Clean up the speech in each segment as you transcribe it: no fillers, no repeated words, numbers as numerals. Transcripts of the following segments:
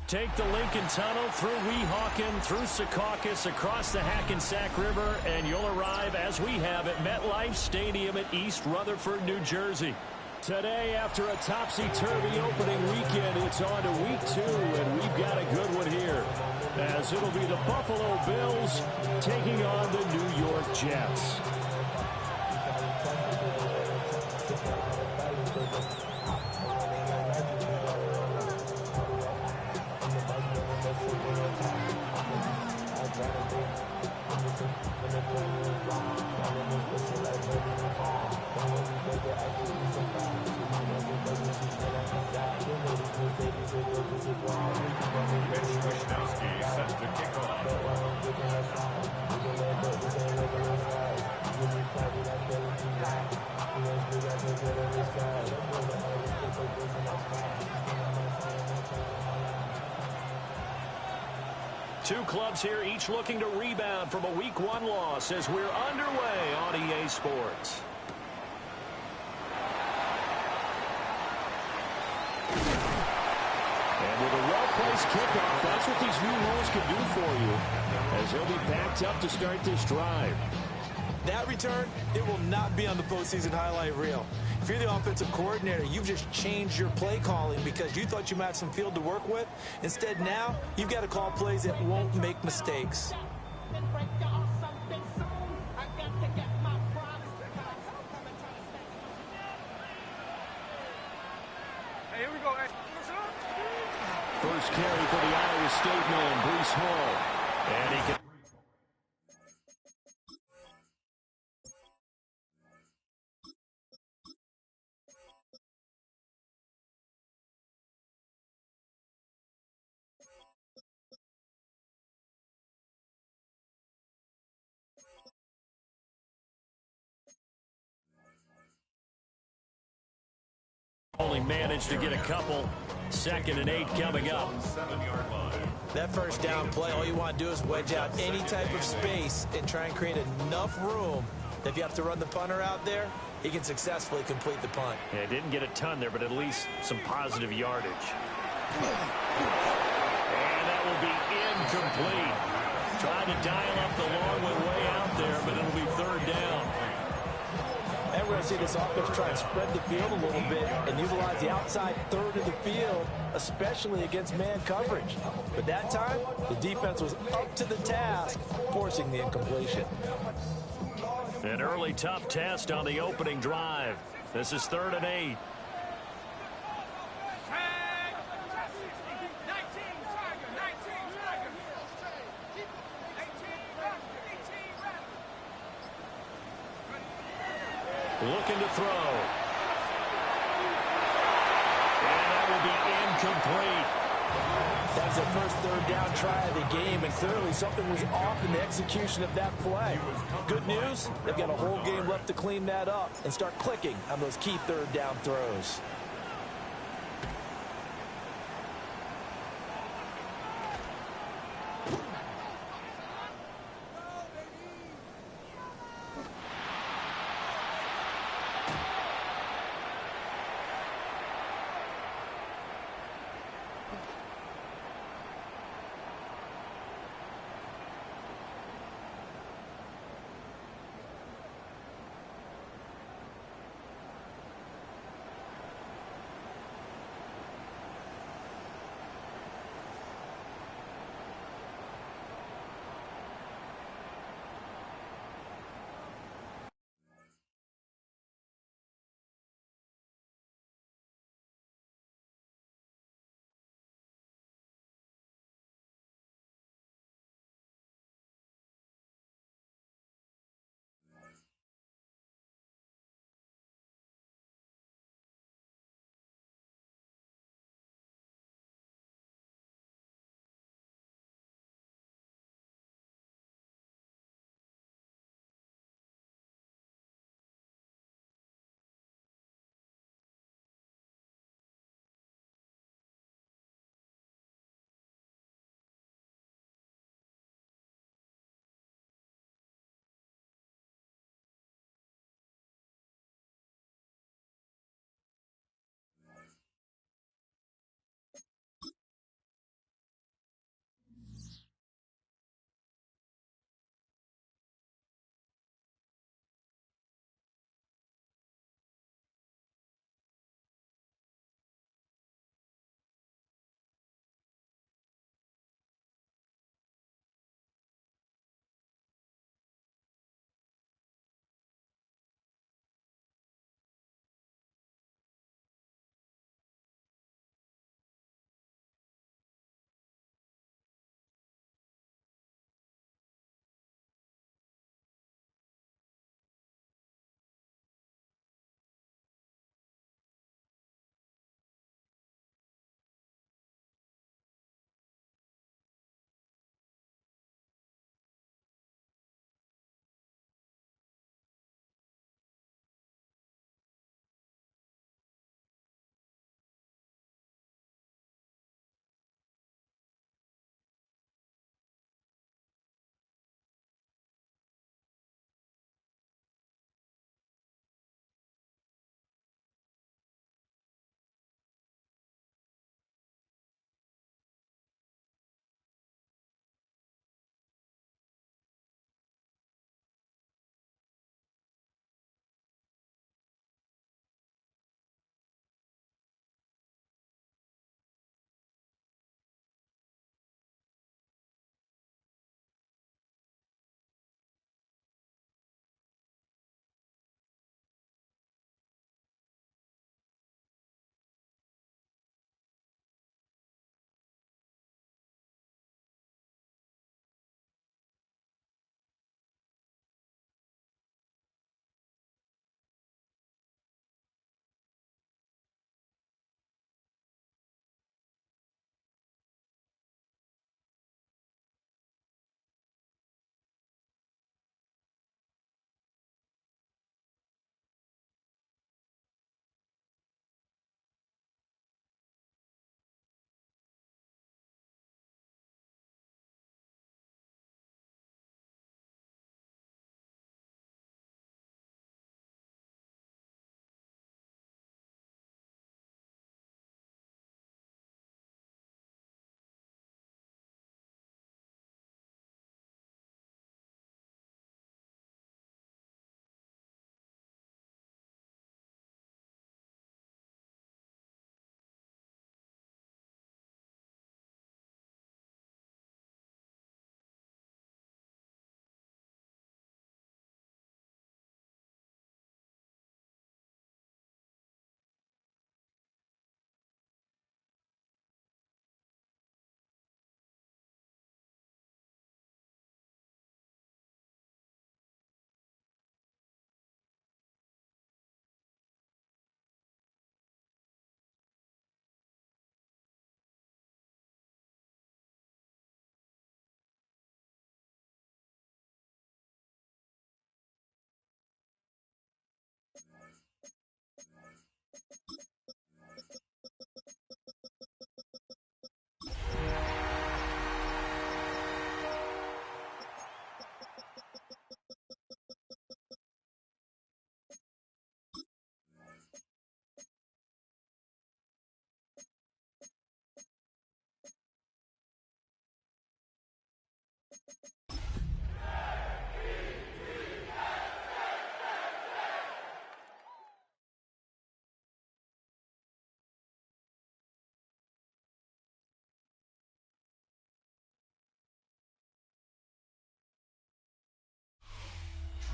Take the Lincoln Tunnel through Weehawken, through Secaucus, across the Hackensack River, and you'll arrive, as we have, at MetLife Stadium at East Rutherford, New Jersey. Today, after a topsy-turvy opening weekend, it's on to week 2, and we've got a good one here, as it'll be the Buffalo Bills taking on the New York Jets. Two clubs here, each looking to rebound from a Week 1 loss as we're underway on EA Sports. And with a well-placed kickoff, that's what these new rules can do for you, as they'll be backed up to start this drive. That return, it will not be on the postseason highlight reel. If you're the offensive coordinator, you've just changed your play calling because you thought you might have some field to work with. Instead, now, you've got to call plays that won't make mistakes. Hey, here we go. First carry for the Iowa State man, Breece Hall. And he can... Only managed to get a couple. 2nd and 8 coming up. That first down play, all you want to do is wedge out any type of space and try and create enough room that if you have to run the punter out there, he can successfully complete the punt. Yeah, didn't get a ton there, but at least some positive yardage. And that will be incomplete. Trying to dial up the long one way out there, but it'll be 3rd down. And we're going to see this offense try and spread the field a little bit and utilize the outside third of the field, especially against man coverage. But that time, the defense was up to the task, forcing the incompletion. An early tough test on the opening drive. This is 3rd and 8. Looking to throw. And that will be incomplete. That was their first 3rd down try of the game, and clearly something was off in the execution of that play. Good news, they've got a whole game left to clean that up and start clicking on those key 3rd down throws.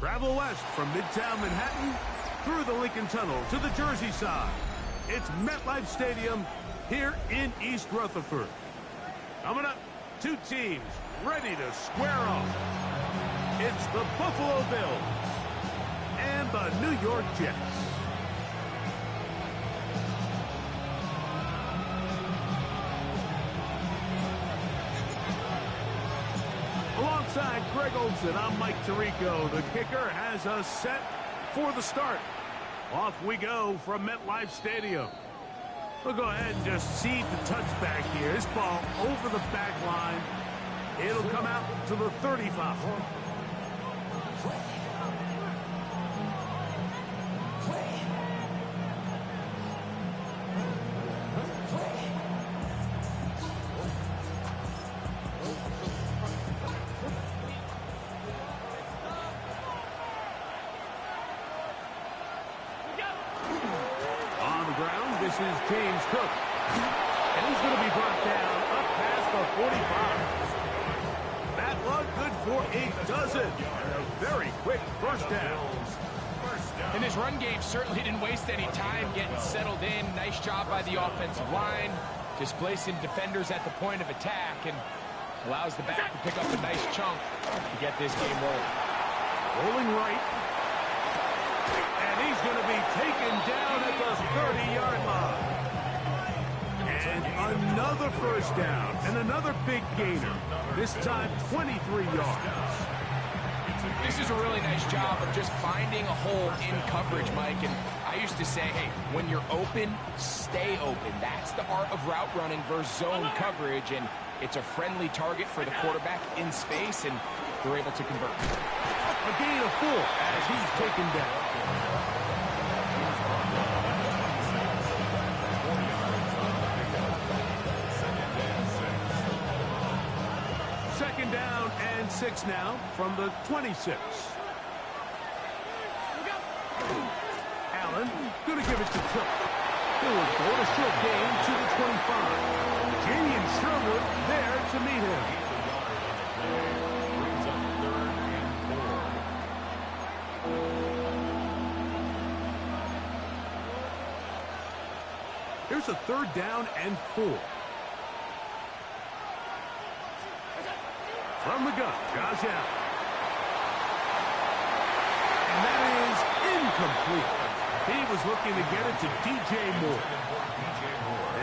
Travel west from Midtown Manhattan through the Lincoln Tunnel to the Jersey side. It's MetLife Stadium here in East Rutherford. Coming up, two teams ready to square off. It's the Buffalo Bills and the New York Jets. Alongside Greg Olson, I'm Mike Tirico. The kicker has us set for the start. Off we go from MetLife Stadium. We'll go ahead and just seed the touchback here. This ball over the back line. It'll come out to the 35. This is James Cook. And he's going to be brought down up past the 45. That look good for a dozen. And a very quick first down. And this run game certainly didn't waste any time getting settled in. Nice job by the offensive line, displacing defenders at the point of attack, and allows the back to pick up a nice chunk to get this game rolling. Rolling right. And he's going to be taken down at the 30-yard line. And another first down and another big gainer. This time 23 yards. This is a really nice job of just finding a hole in coverage, Mike. And I used to say, hey, when you're open, stay open. That's the art of route running versus zone coverage. And it's a friendly target for the quarterback in space, and they're able to convert. A gain of 4 as he's taken down. Second down and 6 now from the 26. Allen going to give it to Cook. He'll look for a short gain to the 25. Jamian Sherwood there to meet him. Here's a third down and 4. From the gun, Josh Allen. And that is incomplete. He was looking to get it to DJ Moore.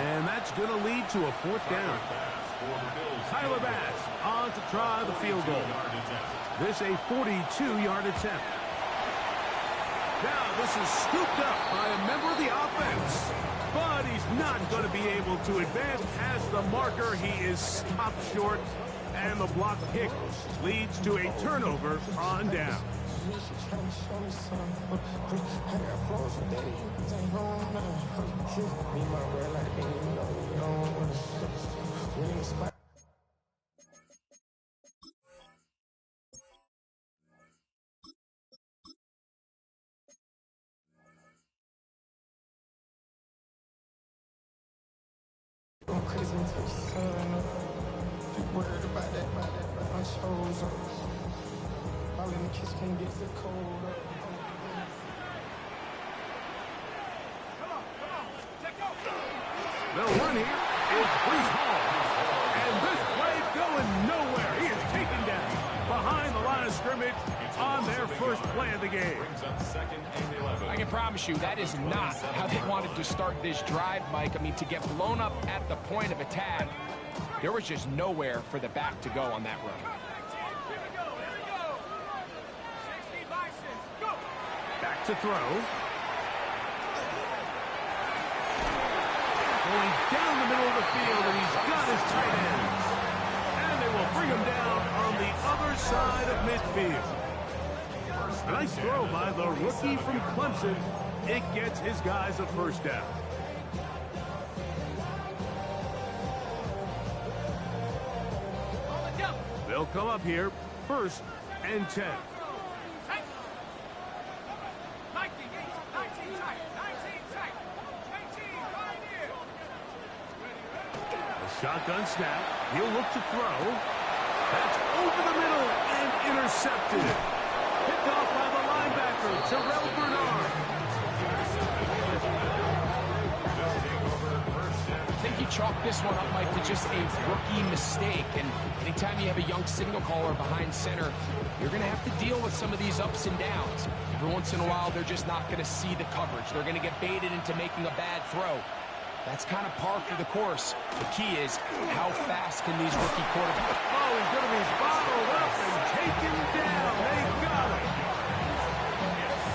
And that's going to lead to a fourth down. Tyler Bass on to try the field goal. This a 42-yard attempt. Now this is scooped up by a member of the offense. But he's not going to be able to advance past the marker. He is stopped short. And the block kick leads to a turnover on down. Worried about that, my shows up. All in the kids can't get the cold up. Come on, take go. The one here is Brees Hall. And this play going nowhere. He is taken down behind the line of scrimmage on their first play of the game. I can promise you that is not how they wanted to start this drive, Mike. I mean, to get blown up at the point of attack, there was just nowhere for the back to go on that run. Back to throw. Going down the middle of the field, and he's got his tight end. And they will bring him down on the other side of midfield. A nice throw by the rookie from Clemson. It gets his guys a first down. They'll come up here, 1st and 10. A shotgun snap. He'll look to throw. That's over the middle and intercepted. Picked off by the linebacker, Terrell Bernard. I think he chalked this one up, Mike, to just a rookie mistake. And anytime you have a young signal caller behind center, you're going to have to deal with some of these ups and downs. Every once in a while, they're just not going to see the coverage. They're going to get baited into making a bad throw. That's kind of par for the course. The key is, how fast can these rookie quarterbacks? Oh, he's going to be bottled up and taken down. They got him.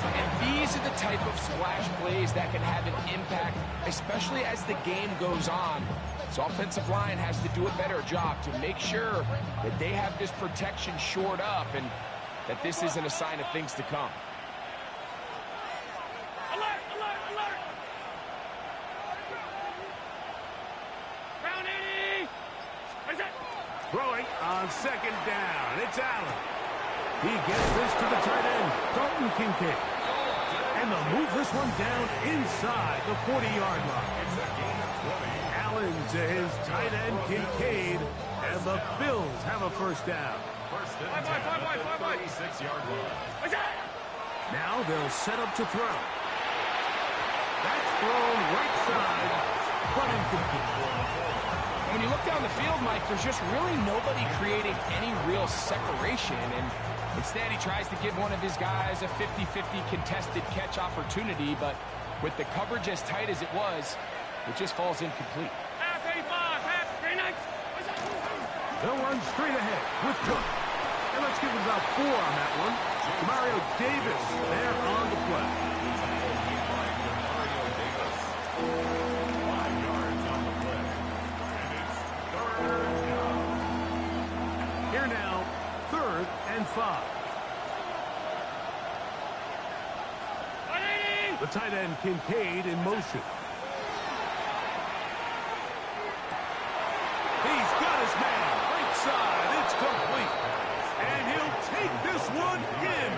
And these are the type of splash plays that can have an impact, especially as the game goes on. This offensive line has to do a better job to make sure that they have this protection shored up and that this isn't a sign of things to come. Alert, alert, alert! Down 80! Is it? Throwing on second down. It's Allen. He gets this to the tight end, Dalton Kincaid. And they'll move this one down inside the 40-yard line. Allen to his tight end, Kincaid. And the Bills have a first down. Five, 46-yard line. Is it? Now they'll set up to throw. That's thrown right side, but incomplete. When you look down the field, Mike, there's just really nobody creating any real separation. And instead, he tries to give one of his guys a 50-50 contested catch opportunity. But with the coverage as tight as it was, it just falls incomplete. Half 85, half 39. They'll run straight ahead with Cook. And let's give it about 4 on that one. Mario Davis there on the play. 5 yards on the play. And it's third down. Here now, 3rd and 5. 180! The tight end Kincaid in motion. He's got his man. Right side. It's complete. And he'll take this one in.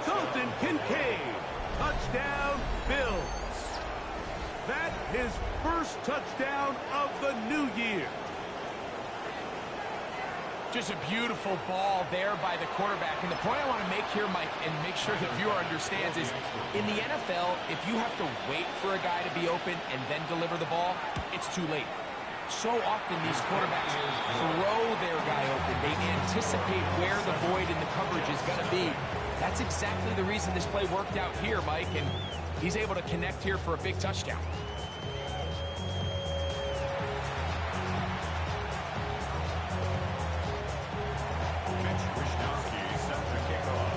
Dalton Kincaid. Touchdown, Bills. That his first touchdown of the new year. Just a beautiful ball there by the quarterback. And the point I want to make here, Mike, and make sure the viewer understands is, in the NFL, if you have to wait for a guy to be open and then deliver the ball, it's too late. So often these quarterbacks throw their guy open. They anticipate where the void in the coverage is going to be. That's exactly the reason this play worked out here, Mike, and he's able to connect here for a big touchdown. Mitch Wishnowsky set to kick off.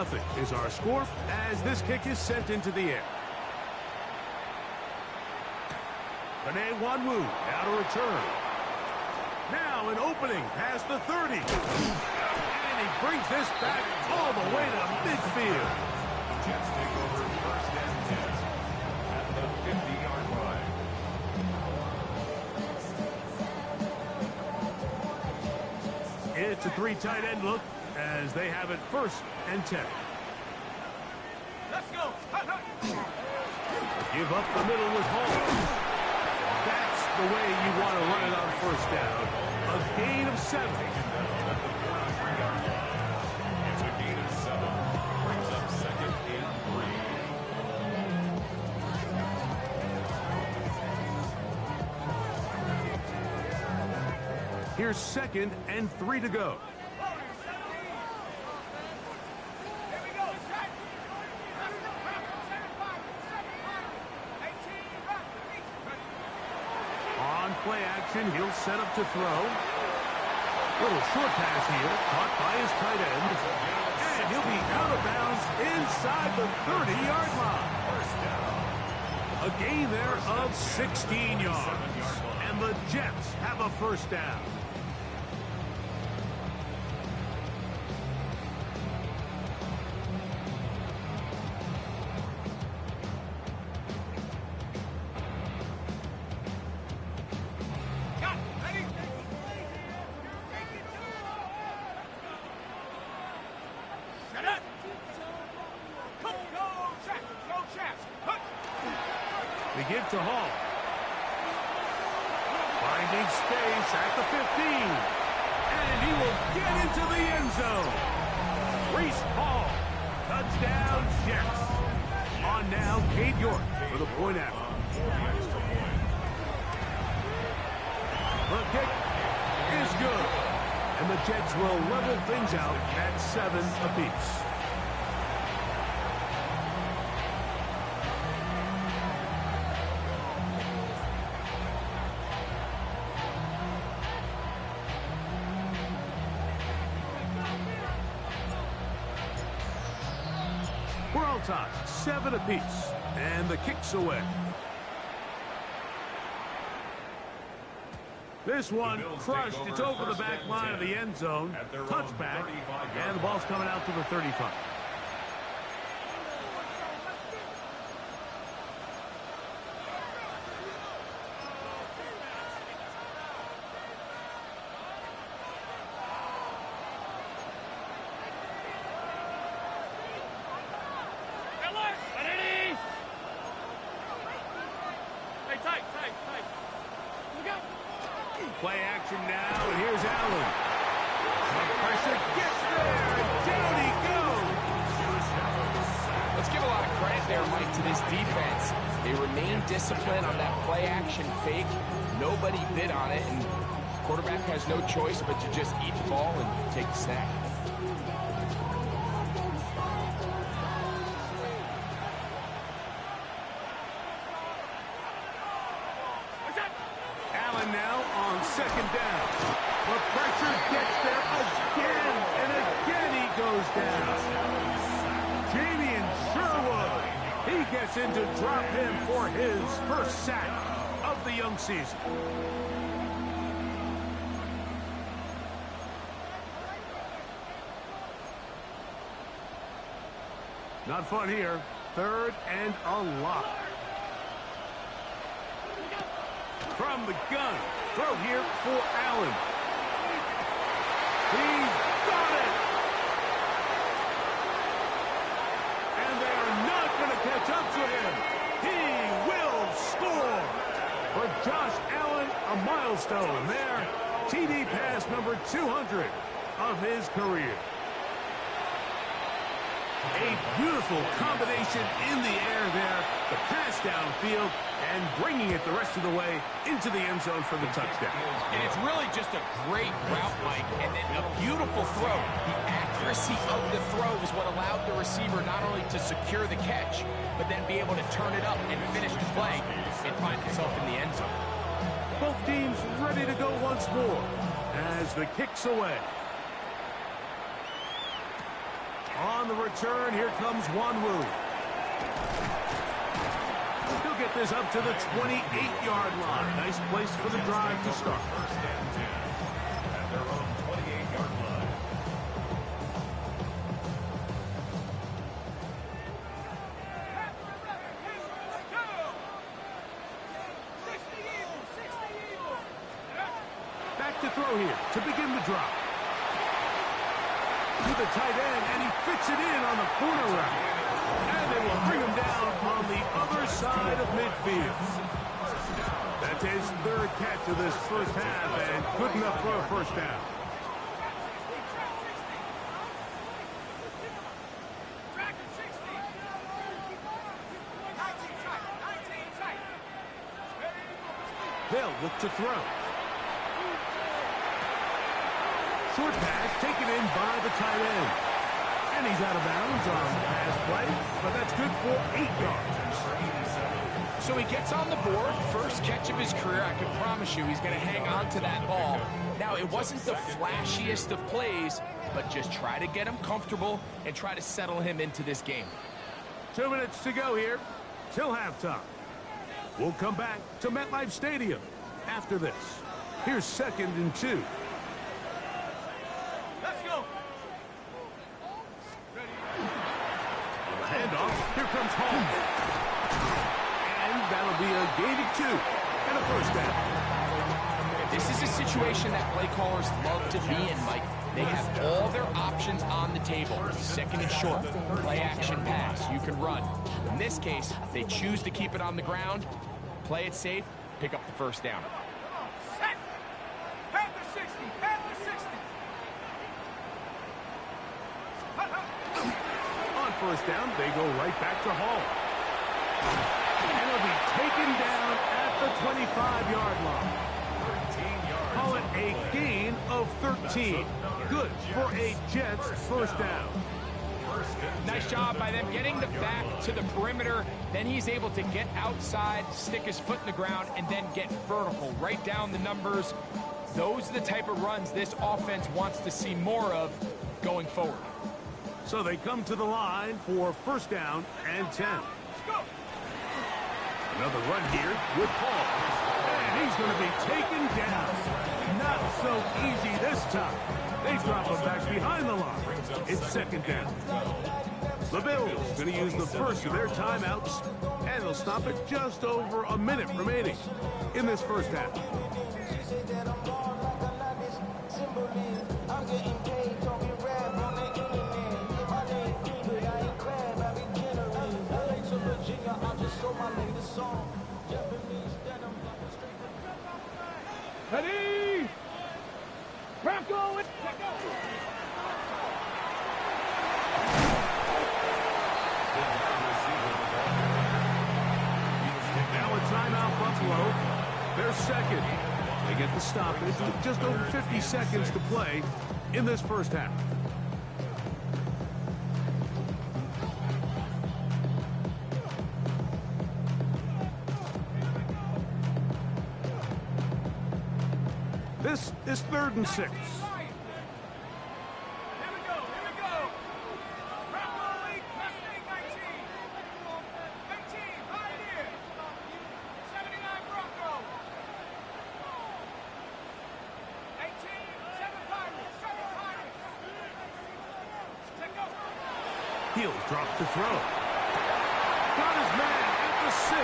7-0 is our score as this kick is sent into the air. Panay Wanwu out of return. Now an opening past the 30. And he brings this back all the way to midfield. Jets take over first and 10 at the 50-yard line. It's a 3 tight end look as they have it 1st and 10. Let's go! Give up the middle with Hall. That's the way you want to run it on 1st down. A gain of 7. It's a gain of 7. Brings up 2nd and 3. Here's 2nd and 3 to go. On play action, he'll set up to throw. Little short pass here, caught by his tight end. And he'll be out of bounds inside the 30-yard line. A gain there of 16 yards. And the Jets have a 1st down. They give to Hall. Finding space at the 15. And he will get into the end zone. Reese Hall. Touchdown, Jets. On now, Cade York for the point after. The kick is good. And the Jets will level things out at 7 apiece. We're all tied, 7 apiece, and the kick's away. This one crushed. It's over the back line of the end zone. Touchback, and the ball's coming out to the 35. Play action now, and here's Allen. The pressure gets there, and down he goes. Let's give a lot of credit there, Mike, to this defense. They remain disciplined on that play action fake. Nobody bid on it, and quarterback has no choice but to just eat the ball and take the sack. Allen now on second down. The pressure gets there again, and again he goes down. Jamie Sherwood, he gets in to drop him for his first sack of the young season. Not fun here. 3rd and a lot. From the gun. Throw here for Allen. He's got it. And they are not going to catch up to him. He will score. For Josh Allen, a milestone there. TD pass number 200 of his career. A beautiful combination in the air there. The pass downfield and bringing it the rest of the way into the end zone for the touchdown. And it's really just a great route, Mike, and then a beautiful throw. The accuracy of the throw is what allowed the receiver not only to secure the catch, but then be able to turn it up and finish the play and find himself in the end zone. Both teams ready to go once more as the kick's away. On the return, here comes Wanwu. He'll get this up to the 28-yard line. Nice place for the drive to start. First and 10 at their own 28-yard line. Back to throw here to begin the drop. To the tight end, and he fits it in on the corner route. And they will bring him down on the other side of midfield. That's his 3rd catch of this first half, and good enough for a first down. They'll look to throw. Short pass taken in by the tight end. And he's out of bounds on the pass play, but that's good for 8 yards. So he gets on the board, first catch of his career. I can promise you he's going to hang on to that ball. Now, it wasn't the flashiest of plays, but just try to get him comfortable and try to settle him into this game. 2 minutes to go here till halftime. We'll come back to MetLife Stadium after this. Here's 2nd and 2. Handoff. Here comes Hall. And that'll be a gain of 2 and a first down. This is a situation that play callers love to be in, Mike. They have all their options on the table. 2nd and short, play action pass, you can run. In this case, they choose to keep it on the ground, play it safe, pick up the first down. Set. Panther 60, Panther 60. first down, they go right back to Hall. And he'll be taken down at the 25-yard line. Call it a gain of 13. Good for a Jets first down. Nice job by them getting the back to the perimeter. Then he's able to get outside, stick his foot in the ground, and then get vertical. Write down the numbers. Those are the type of runs this offense wants to see more of going forward. So they come to the line for first down and 10. Another run here with Paul. And he's going to be taken down. Not so easy this time. They drop him back behind the line. It's second down. The Bills going to use the first of their timeouts, and they'll stop it just over a minute remaining in this first half. Ready? Rocco, it's Now a timeout, Buffalo. They're second. They get the stoppage with just over 50 seconds to play in this first half. This is 3rd and 6. He'll drop to throw. Got his man at the 6.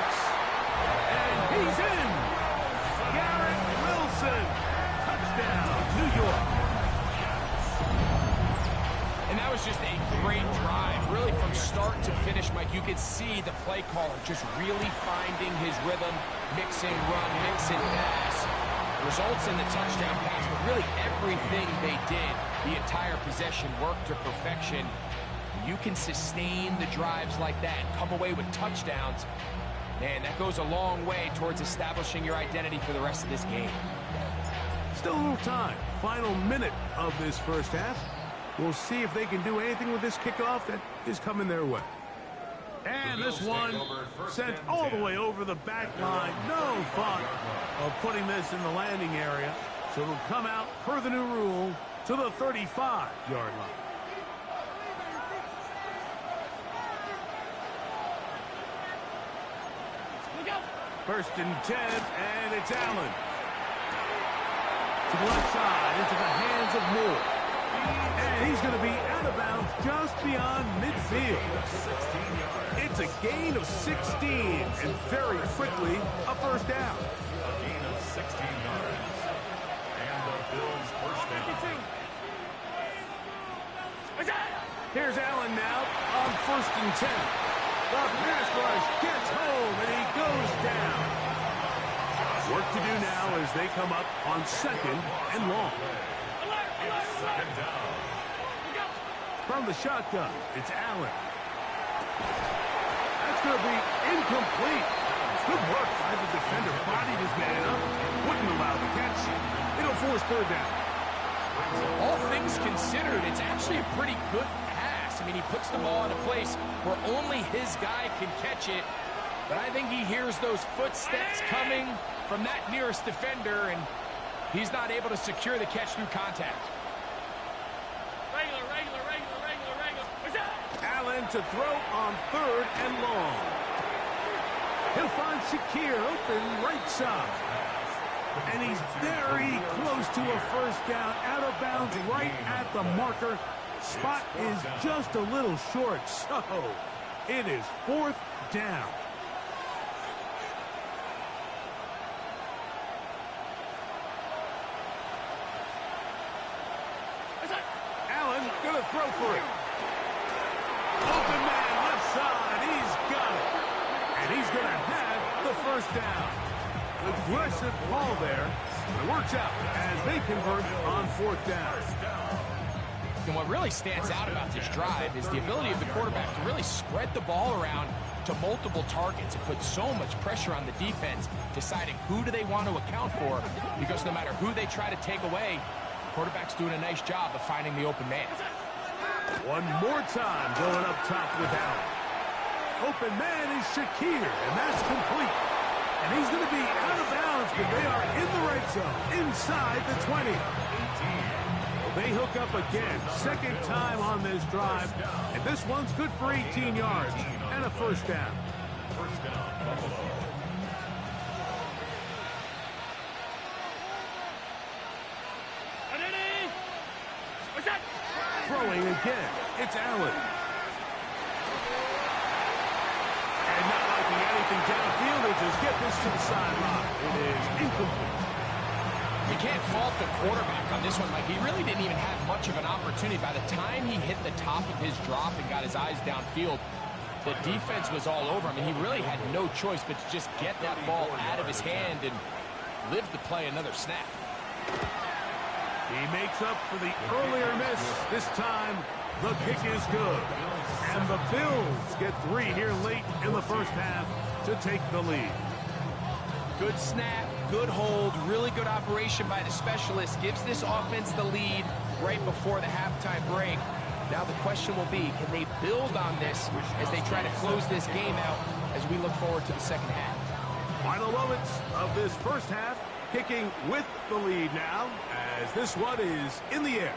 And he's in. Garrett Wilson. Touchdown, New York. And that was just a great drive. Really from start to finish, Mike, you could see the play caller just really finding his rhythm, mixing run, mixing pass. Results in the touchdown pass, but really everything they did, the entire possession worked to perfection. You can sustain the drives like that and come away with touchdowns. Man, that goes a long way towards establishing your identity for the rest of this game. Still a little time. Final minute of this first half. We'll see if they can do anything with this kickoff that is coming their way. And this one sent all the way over the back line. No thought of putting this in the landing area. So it'll come out per the new rule to the 35-yard line. First and 10, and it's Allen. To the left side, into the hands of Moore. And he's going to be out of bounds just beyond midfield. It's a gain of 16, and very quickly, a first down. A gain of 16 yards. And the Bills first down. Here's Allen now on first and 10. The pass rush gets home, and he goes down. Work to do now as they come up on second and long. It's second down. From the shotgun, it's Allen. That's going to be incomplete. Good work by the defender. Bodied his man up. Wouldn't allow the catch. It'll force third down. All things considered, it's actually a pretty good pass. I mean, he puts the ball in a place where only his guy can catch it. But I think he hears those footsteps coming from that nearest defender, and he's not able to secure the catch through contact. regular. Allen to throw on third and long. He'll find Shakir open right side. And he's very close to a first down, out of bounds right at the marker. Spot is just a little short, so it is fourth down. Allen gonna throw for it. Open man left side, he's got it. And he's gonna have the first down. Aggressive ball there. It works out as they convert on fourth down. And what really stands out about this drive is the ability of the quarterback to really spread the ball around to multiple targets and put so much pressure on the defense, deciding who do they want to account for, because no matter who they try to take away, the quarterback's doing a nice job of finding the open man. One more time going up top with Allen. Open man is Shakir, and that's complete. And he's going to be out of bounds, but they are in the right zone, inside the 20. They hook up again, second time on this drive, and this one's good for 18 yards and a first down. First down, Buffalo. Throwing again, it's Allen. And not liking anything downfield, they just get this to the sideline. It is incomplete. You can't fault the quarterback on this one, Mike. He really didn't even have much of an opportunity. By the time he hit the top of his drop and got his eyes downfield, the defense was all over him, and he really had no choice but to just get that ball out of his hand and live to play another snap. He makes up for the earlier miss. This time, the kick is good. And the Bills get 3 here late in the first half to take the lead. Good snap, good hold, really good operation by the specialist. Gives this offense the lead right before the halftime break. Now the question will be, can they build on this as they try to close this game out as we look forward to the second half? Final moments of this first half, kicking with the lead now, as this one is in the air.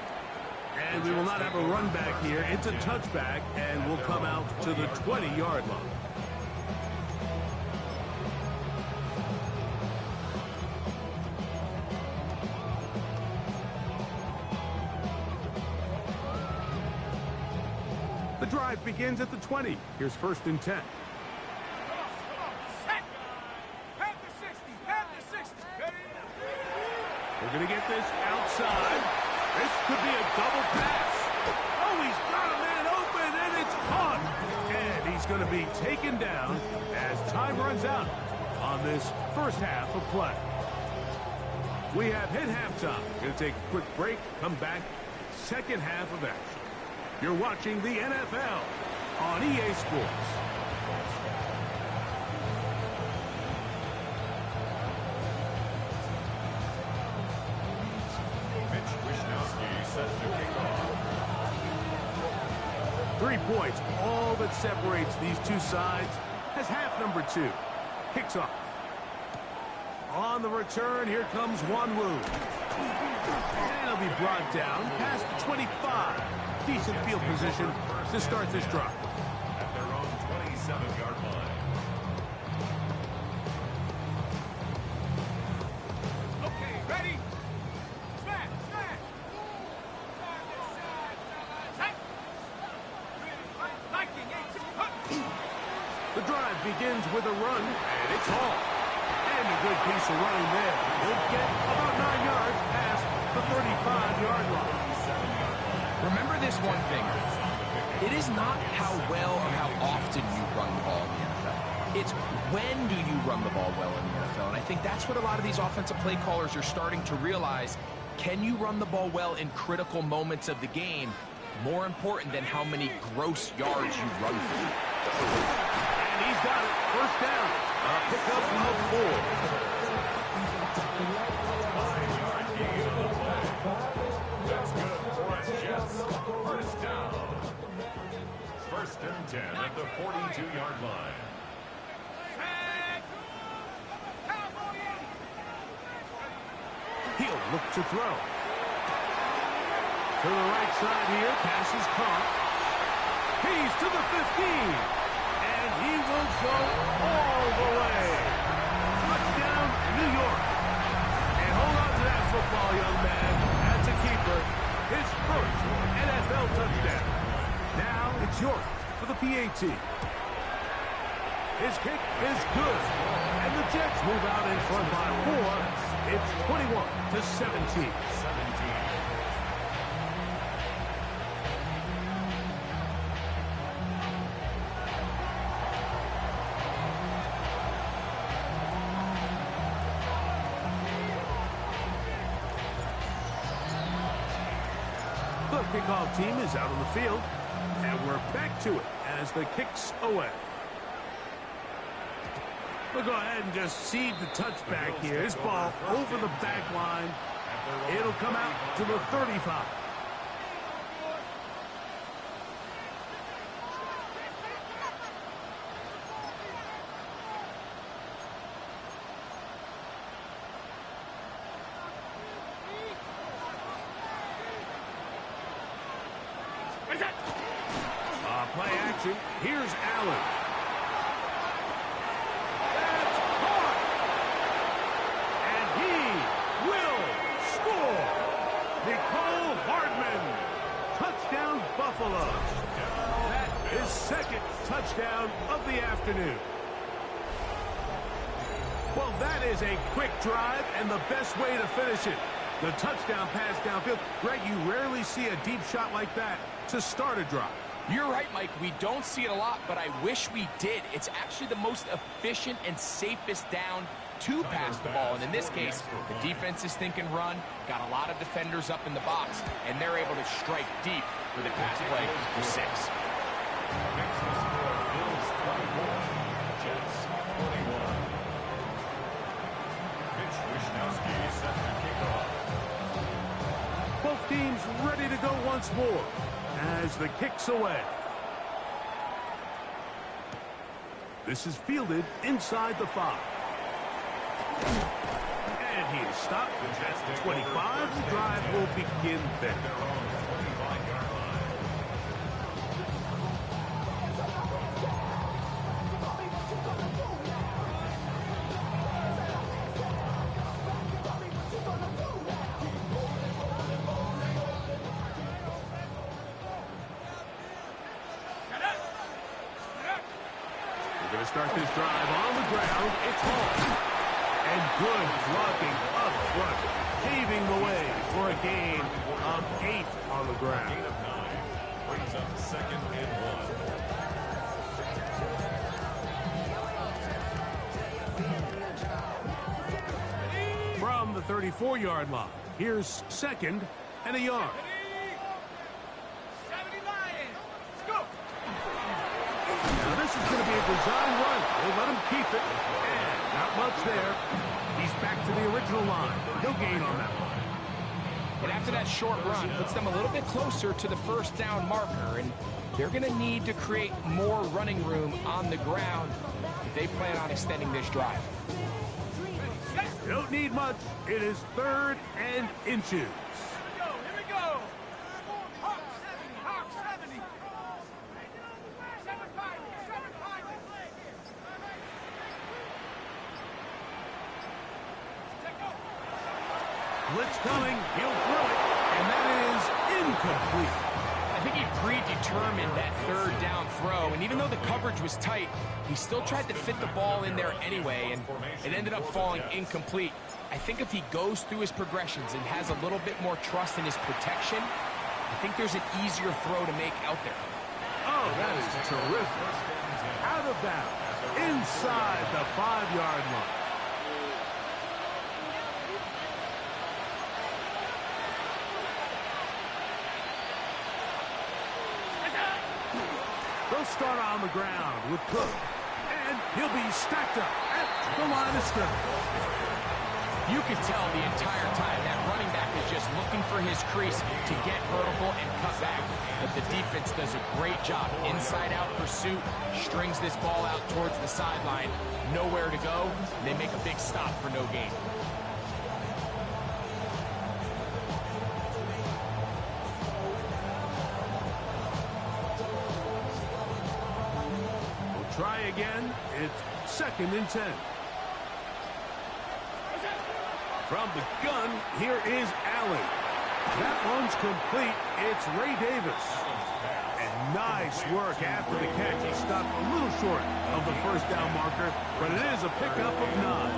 And we will not have a run back here. It's a touchback, and will come out to the 20-yard line. The drive begins at the 20. Here's 1st and 10. We're going to get this outside. This could be a double pass. Oh, he's got a man open, and it's caught. And he's going to be taken down as time runs out on this first half of play. We have hit halftime. Going to take a quick break, come back, second half of action. You're watching the NFL on EA Sports. Mitch Wishnowsky set to kick off. 3 points, all that separates these two sides, as half number 2 kicks off. On the return, here comes Wanwu. And he'll be brought down past the 25. Decent field position to start this drive. At their own 27-yard line. Okay, ready? Smash, smash! The drive begins with a run, and it's all. And a good piece of running there. He'll get about 9 yards past the 35-yard line. Remember this one thing. It is not how well or how often you run the ball in the NFL. It's when do you run the ball well in the NFL. And I think that's what a lot of these offensive play callers are starting to realize. Can you run the ball well in critical moments of the game? More important than how many gross yards you run for. And he's got it. First down. A pickup of 4. 5-yard gain on the play. That's good for a Jets. First down. 1st and 10 at the 42-yard line. He'll look to throw. To the right side here. Pass is caught. He's to the 15. And he will go all the way. Touchdown, New York. And hold on to that football, young man. That's a keeper. His first NFL touchdown. Now it's York for the PAT. His kick is good. And the Jets move out in front by 4. It's 21-17. kickoff team is out on the field, and we're back to it as the kick's away. We'll go ahead and just seed the touchback here. This ball over the back line. It'll come out to the 35. Play action. Here's Allen. That's caught. And he will score. Nicole Hardman. Touchdown, Buffalo. That is second touchdown of the afternoon. Well, that is a quick drive and the best way to finish it. The touchdown pass downfield. Greg, you rarely see a deep shot like that to start a drive. You're right, Mike. We don't see it a lot, but I wish we did. It's actually the most efficient and safest down to pass the ball. And in this case, the defense is thinking run, got a lot of defenders up in the box, and they're able to strike deep with a pass play for 6. Next is for Bills 24, Jets 21. Mitch Wishnowsky set to kick off. Both teams ready to go once more as the kick's away. This is fielded inside the 5. And he is stopped at the 25. The drive will begin there. We're going to start this drive on the ground. It's home. And good blocking up front, paving the way for a gain of 8 on the ground. Gain of 9 brings up 2nd and 1. From the 34-yard line, here's 2nd and a yard. 70 Lions. Let's go. Now this is going to be a design run. They let him keep it. And not much there. He's back to the original line. No gain on that one. And after that short run, puts them a little bit closer to the first down marker. And they're going to need to create more running room on the ground if they plan on extending this drive. You don't need much. It is 3rd and inches. Here we go. Hawk 70. Hawk 70. 7-5. 7-5. Blitz coming. He'll throw it. And that is incomplete. I think he predetermined that 3rd down throw, and even though the coverage was tight, he still tried to fit the ball in there anyway, and it ended up falling incomplete. I think if he goes through his progressions and has a little bit more trust in his protection, I think there's an easier throw to make out there. Oh, that is terrific. Out of bounds. Inside the 5-yard line. They'll start on the ground with Cook. And he'll be stacked up at the line of scrimmage. You could tell the entire time that running back is just looking for his crease to get vertical and cut back. But the defense does a great job. Inside-out pursuit, strings this ball out towards the sideline. Nowhere to go. They make a big stop for no gain. Try again. It's 2nd and 10. From the gun, here is Allen. That one's complete. It's Ray Davis. And nice work after the catch. He stopped a little short of the first down marker, but it is a pickup of 9.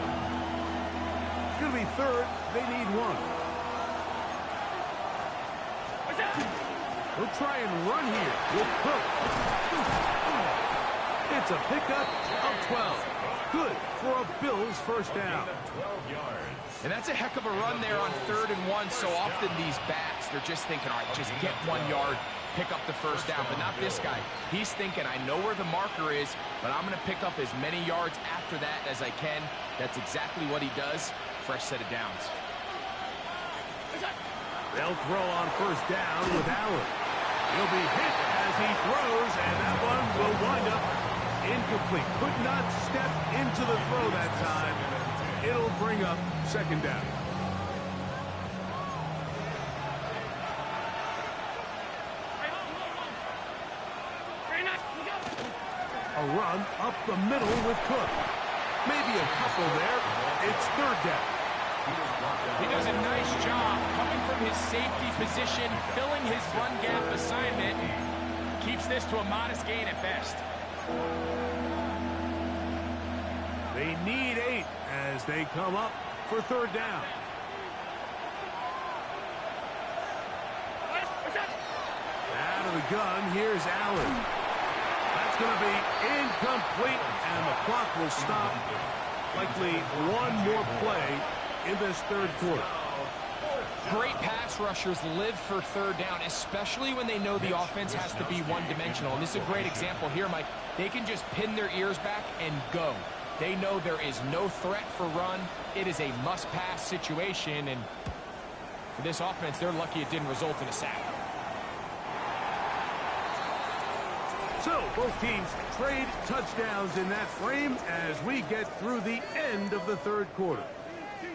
It's going to be 3rd. They need 1. They'll try and run here with Cook. It's a pickup of 12. Good for a Bills goes first down. 12 yards. And that's a heck of a run there on 3rd and 1. So often these backs, they're just thinking, all right, just get 1 yard, pick up the first down. But not this guy. He's thinking, I know where the marker is, but I'm going to pick up as many yards after that as I can. That's exactly what he does. Fresh set of downs. They'll throw on first down with Allen. He'll be hit as he throws, and that one will wind up incomplete. Could not step into the throw that time. It'll bring up second down. A run up the middle with Cook. Maybe a couple there. It's third down. He does a nice job coming from his safety position, filling his run gap assignment. Keeps this to a modest gain at best. They need 8 as they come up for third down. Out of the gun, here's Allen. That's going to be incomplete, and the clock will stop. Likely one more play in this third quarter. Great pass rushers live for third down, especially when they know the offense has to be one-dimensional. And this is a great example here, Mike. They can just pin their ears back and go. They know there is no threat for run. It is a must-pass situation, and for this offense, they're lucky it didn't result in a sack. So, both teams trade touchdowns in that frame as we get through the end of the third quarter.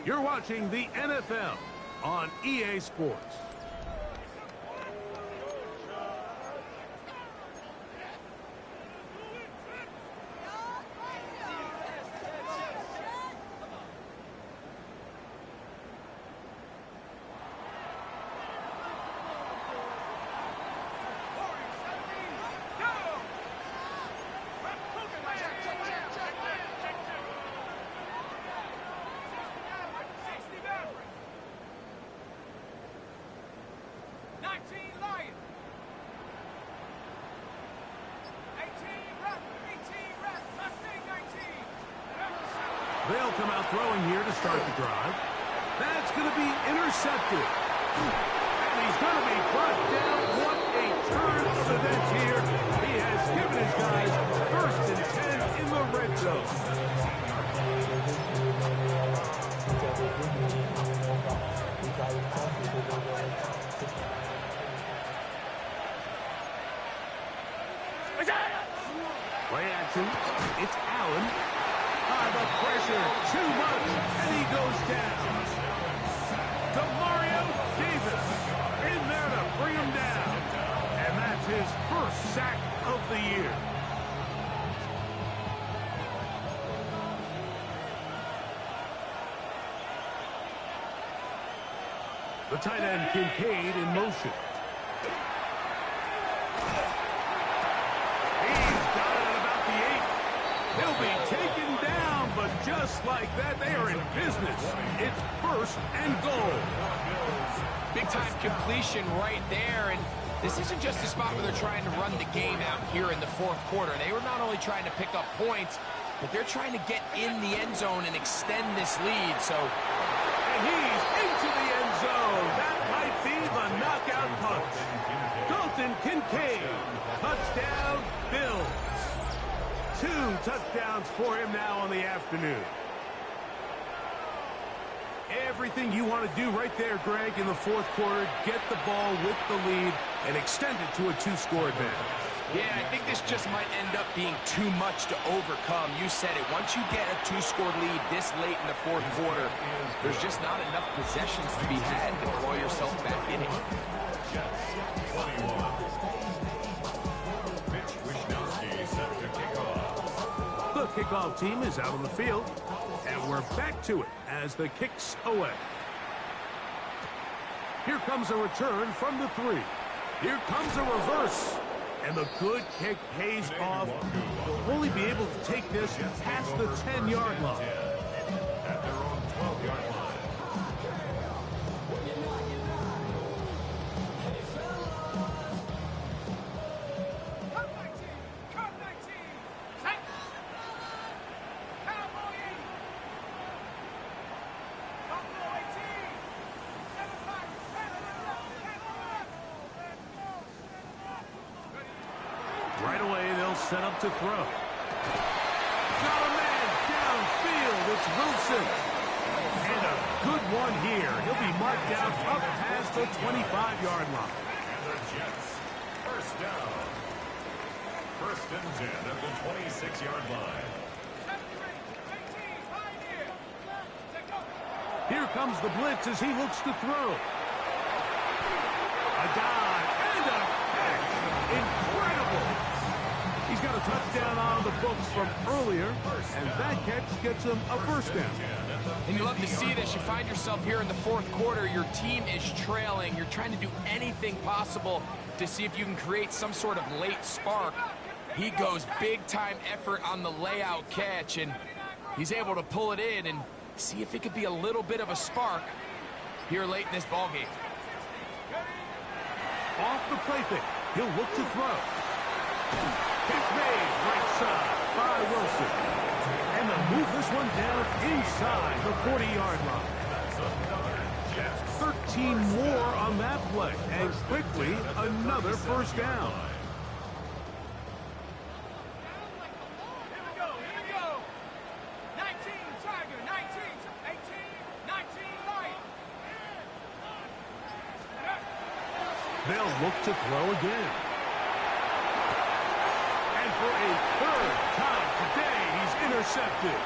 You're watching the NFL on EA Sports. They'll come out throwing here to start the drive. That's going to be intercepted. And he's going to be brought down. What a turn of events here. He has given his guys 1st and 10 in the red zone. Play action. It's Allen. The pressure, too much, and he goes down. Demario Davis in there to bring him down. And that's his first sack of the year. The tight end Kincaid in motion. He's got it at about the 8. He'll be taken down, but just like that, they are in business. It's 1st and goal. Big-time completion right there, and this isn't just a spot where they're trying to run the game out here in the fourth quarter. They were not only trying to pick up points, but they're trying to get in the end zone and extend this lead. And he's into the end zone. That might be the knockout punch. Dalton Kincaid, touchdown, Bills. 2 touchdowns for him now on the afternoon. Everything you want to do right there, Greg, in the fourth quarter, get the ball with the lead and extend it to a 2-score advantage. Yeah, I think this just might end up being too much to overcome. You said it. Once you get a 2-score lead this late in the fourth quarter, there's just not enough possessions to be had to claw yourself back in it. The kickoff team is out on the field, and we're back to it as the kick's away. Here comes a return from the 3. Here comes a reverse. And the good kick pays off. They'll only be able to take this past the 10-yard line. At their own 12-yard line. set up to throw. Got a man downfield. It's Wilson. And a good one here. He'll be marked down up past the 25-yard line. And the Jets, first down. First and 10 at the 26-yard line. Here comes the blitz as he looks to throw. A dive and a catch. Incredible. He's got a touchdown on the books from earlier, and that catch gets him a first down. And you love to see this. You find yourself here in the fourth quarter. Your team is trailing. You're trying to do anything possible to see if you can create some sort of late spark. He goes big-time effort on the layout catch, and he's able to pull it in and see if it could be a little bit of a spark here late in this ballgame. Off the play fake. He'll look to throw. Catch made right side by Wilson. And they'll move this one down inside the 40-yard line. 13 more on that play. And quickly, another first down. They'll look to throw again. And for a third time today, he's intercepted.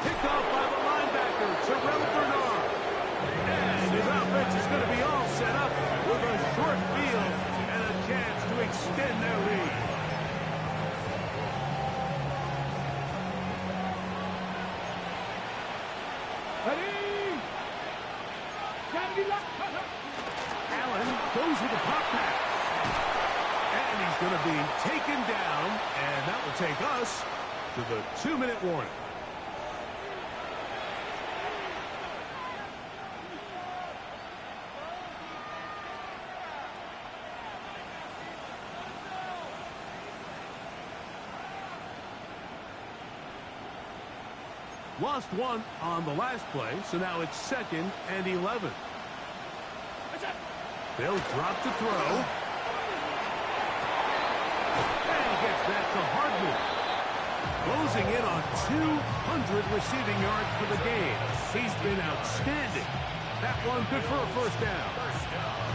Picked off by the linebacker, Terrell Bernard. And his offense is going to be all set up with a short field and a chance to extend their lead. Allen goes with a pop pass. And he's going to be taken down, and that will take us to the 2-minute warning. Lost one on the last play, so now it's 2nd and 11. They'll drop to throw. And he gets that to Hardman. Closing in on 200 receiving yards for the game. He's been outstanding. That one good for a first down.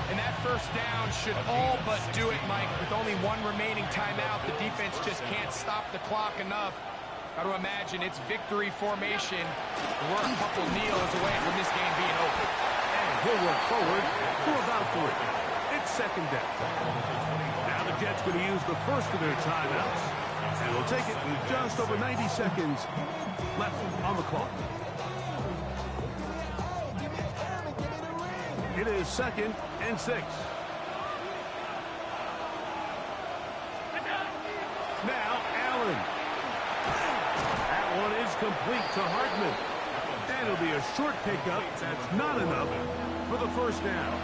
And that first down should all but do it, Mike. With only one remaining timeout, the defense just can't stop the clock enough. Got to imagine it's victory formation. We're a couple kneels away from this game being over. And he'll work forward for about 3. It's 2nd down. Now the Jets going to use the first of their timeouts. And we'll take it with just over 90 seconds left on the clock. It is 2nd and 6. Now Allen. That one is complete to Hardman. And it'll be a short pickup. That's not enough for the first down.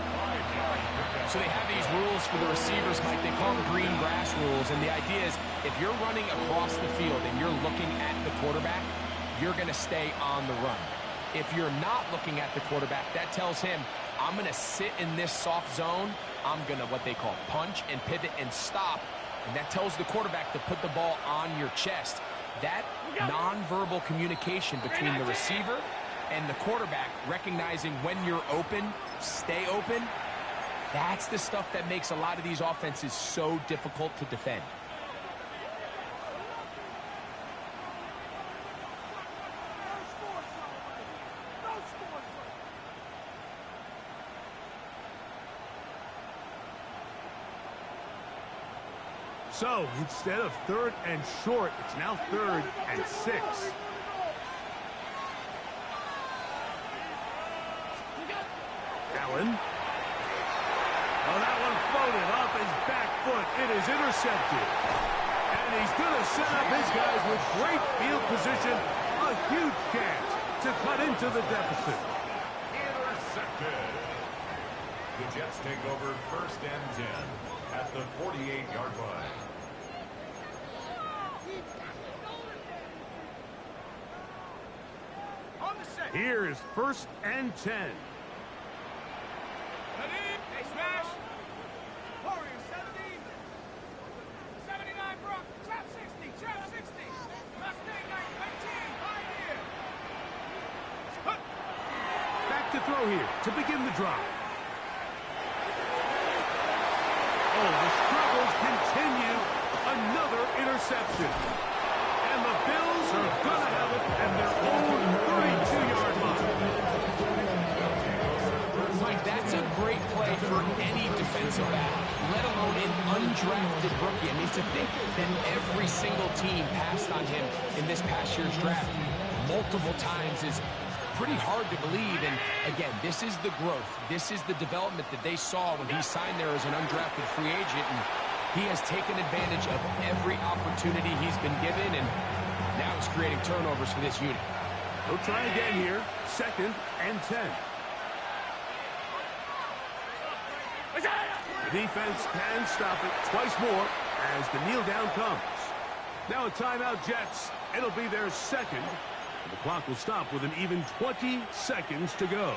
So they have these rules for the receivers, Mike. They call them green grass rules. And the idea is if you're running across the field and you're looking at the quarterback, you're going to stay on the run. If you're not looking at the quarterback, that tells him, I'm going to sit in this soft zone. I'm going to what they call punch and pivot and stop. And that tells the quarterback to put the ball on your chest. That nonverbal communication between the receiver and the quarterback, recognizing when you're open, stay open, that's the stuff that makes a lot of these offenses so difficult to defend. So instead of 3rd and short, it's now 3rd and 6. Allen. Oh, that one floated off his back foot. It is intercepted. And he's going to set up his guys with great field position. A huge chance to cut into the deficit. Intercepted. The Jets take over 1st and 10 at the 48-yard line. Here is 1st and 10. Hey, smash. Warriors 70. 79, Brock. Trap 60. to throw here to begin the drive. Oh, the struggles continue. Another interception. And the Bills are going to have it at their own 32-yard line. Mike, that's a great play for any defensive back, let alone an undrafted rookie. I mean, to think that every single team passed on him in this past year's draft multiple times is pretty hard to believe. And again, this is the growth. This is the development that they saw when he signed there as an undrafted free agent. And he has taken advantage of every opportunity he's been given, and now he's creating turnovers for this unit. They'll try again here. 2nd and 10. The defense can stop it twice more as the kneel down comes. Now a timeout, Jets. It'll be their second. And the clock will stop with an even 20 seconds to go.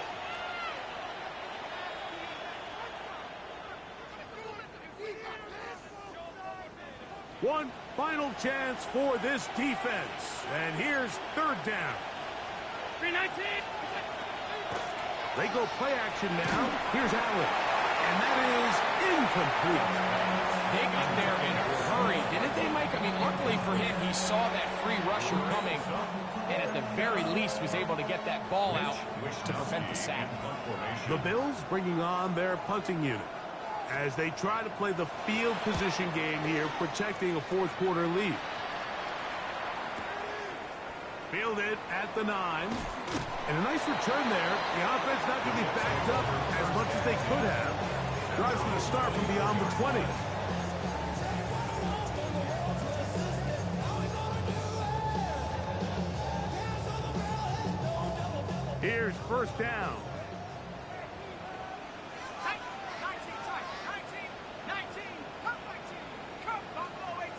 One final chance for this defense. And here's 3rd down. 319. They go play action now. Here's Allen. And that is incomplete. They got there in a hurry, didn't they, Mike? I mean, luckily for him, he saw that free rusher coming, and at the very least was able to get that ball out to prevent the sack. The Bills bringing on their punting unit as they try to play the field position game here, protecting a 4th quarter lead. Fielded at the 9. And a nice return there. The offense not going to be backed up as much as they could have. Drive's going to start from beyond the 20. Here's 1st down. 19, tight. 19, come 19, come Buffalo 18.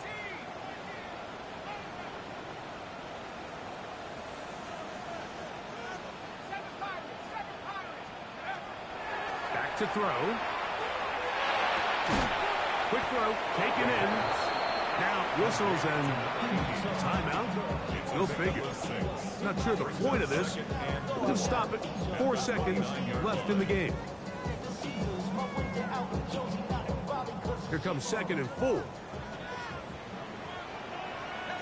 Seven Pirates. Back to throw. Quick throw, taken in. Now whistles and timeout. Go figure. Not sure the point of this. We'll just stop it. 4 seconds left in the game. Here comes 2nd and 4. Let's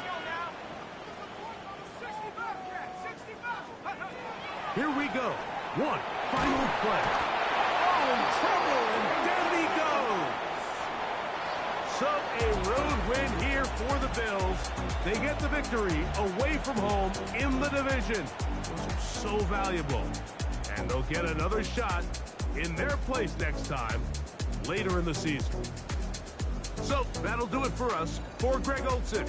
go now. 65, yeah, 65. Here we go. One final play. Oh, trouble, and down he goes. So a road win here for the Bills. They get the victory away from home in the division. Those are so valuable. And they'll get another shot in their place next time later in the season. So that'll do it for us. For Greg Olson